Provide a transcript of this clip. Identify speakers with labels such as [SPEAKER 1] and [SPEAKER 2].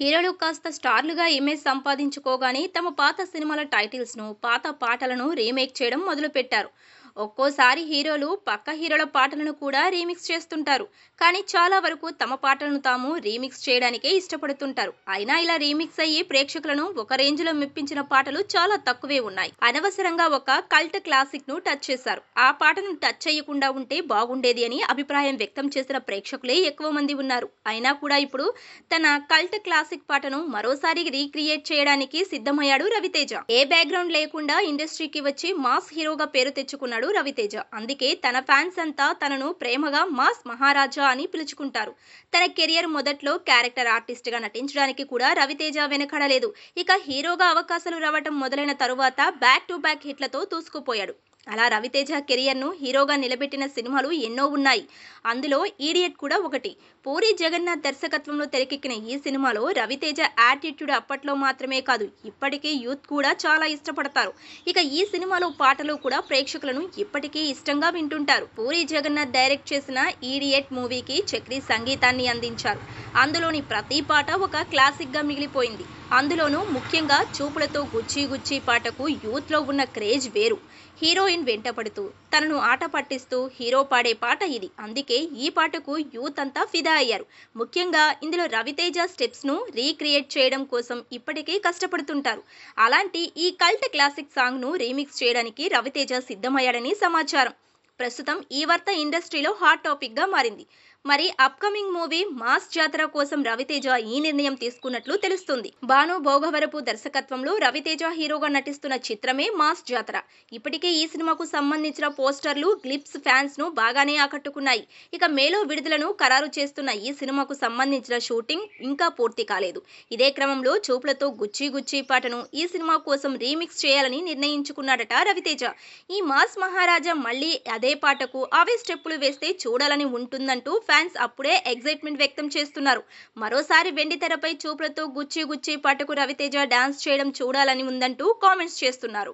[SPEAKER 1] హీరోలు కాస్త స్టార్లుగా ఇమేజ్ సంపాదించుకోగానే తమ పాత సినిమాల టైటిల్స్ను, పాత పాటలను రీమేక్ చేయడం మొదలుపెట్టారు. ఒక్కోసారి హీరోలు పక్క హీరోల పాటలను కూడా రీమిక్స్ చేస్తుంటారు. కానీ చాలా వరకు తమ పాటలను తాము రీమిక్స్ చేయడానికే ఇష్టపడుతుంటారు. అయినా ఇలా రీమిక్స్ అయ్యి ప్రేక్షకులను ఒక రేంజ్లో మెప్పించిన పాటలు చాలా తక్కువే ఉన్నాయి. అనవసరంగా ఒక కల్ట్ క్లాసిక్ ను టచ్ చేశారు. ఆ పాటను టచ్ చేయకుండా ఉంటే బాగుండేది అని అభిప్రాయం వ్యక్తం చేసిన ప్రేక్షకులే ఎక్కువ మంది ఉన్నారు. అయినా కూడా ఇప్పుడు తన కల్ట్ క్లాసిక్ పాటను మరోసారి రీక్రియేట్ చేయడానికి సిద్ధమయ్యాడు రవితేజ. ఏ బ్యాక్గ్రౌండ్ లేకుండా ఇండస్ట్రీకి వచ్చి మాస్ హీరోగా పేరు తెచ్చుకున్నాడు రవితేజ. అందుకే తన ఫ్యాన్స్ అంతా తనను ప్రేమగా మాస్ మహారాజా అని పిలుచుకుంటారు. తన కెరియర్ మొదట్లో క్యారెక్టర్ ఆర్టిస్ట్ గా నటించడానికి కూడా రవితేజ వెనకడలేదు. ఇక హీరోగా అవకాశాలు రావటం మొదలైన తరువాత బ్యాక్ టు బ్యాక్ హిట్లతో దూసుకుపోయాడు. అలా రవితేజ కెరియర్ను హీరోగా నిలబెట్టిన సినిమాలు ఎన్నో ఉన్నాయి. అందులో ఈడియట్ కూడా ఒకటి. పూరి జగన్నాథ్ దర్శకత్వంలో తెరకెక్కిన ఈ సినిమాలో రవితేజ యాటిట్యూడ్ అప్పట్లో మాత్రమే కాదు, ఇప్పటికీ యూత్ కూడా చాలా ఇష్టపడతారు. ఇక ఈ సినిమాలో పాటలు కూడా ప్రేక్షకులను ఇప్పటికీ ఇష్టంగా వింటుంటారు. పూరి జగన్నాథ్ డైరెక్ట్ చేసిన ఈడియట్ మూవీకి చక్రి సంగీతాన్ని అందించారు. అందులోని ప్రతి పాట ఒక క్లాసిక్ గా మిగిలిపోయింది. అందులోనూ ముఖ్యంగా చూపులతో గుచ్చి గుచ్చి పాటకు యూత్ లో ఉన్న క్రేజ్ వేరు. హీరోయిన్ వెంటపడుతూ తనను ఆట పట్టిస్తూ హీరో పాడే పాట ఇది. అందుకే ఈ పాటకు యూత్ అంతా ఫిదా అయ్యారు. ముఖ్యంగా ఇందులో రవితేజ స్టెప్స్ ను రీక్రియేట్ చేయడం కోసం ఇప్పటికే కష్టపడుతుంటారు. అలాంటి ఈ కల్ట్ క్లాసిక్ సాంగ్ ను రీమిక్స్ చేయడానికి రవితేజ సిద్ధమయ్యాడని సమాచారం. ప్రస్తుతం ఈ వార్త ఇండస్ట్రీలో హాట్ టాపిక్ గా మారింది. మరి అప్కమింగ్ మూవీ మాస్ జాతర కోసం రవితేజ ఈ నిర్ణయం తీసుకున్నట్లు తెలుస్తుంది. భాను భోగవరపు దర్శకత్వంలో రవితేజ హీరోగా నటిస్తున్న చిత్రమే మాస్ జాతర. ఇప్పటికే ఈ సినిమాకు సంబంధించిన పోస్టర్లు, క్లిప్స్ ఫ్యాన్స్ ను బాగానే ఆకట్టుకున్నాయి. ఇక మేలో విడుదలను ఖరారు చేస్తున్న ఈ సినిమాకు సంబంధించిన షూటింగ్ ఇంకా పూర్తి కాలేదు. ఇదే క్రమంలో చూపులతో గుచ్చి గుచ్చి పాటను ఈ సినిమా కోసం రీమిక్స్ చేయాలని నిర్ణయించుకున్నాడట రవితేజ. ఈ మాస్ మహారాజా మళ్ళీ అదే పాటకు అవే స్టెప్పులు వేస్తే చూడాలని ఉంటుందంటూ ఫ్యాన్స్ అప్పుడే ఎగ్జైట్మెంట్ వ్యక్తం చేస్తున్నారు. మరోసారి వెండి తెరపై చూపులతో గుచ్చి గుచ్చి పాటకు రవితేజ డాన్స్ చేయడం చూడాలని ఉందంటూ కామెంట్స్ చేస్తున్నారు.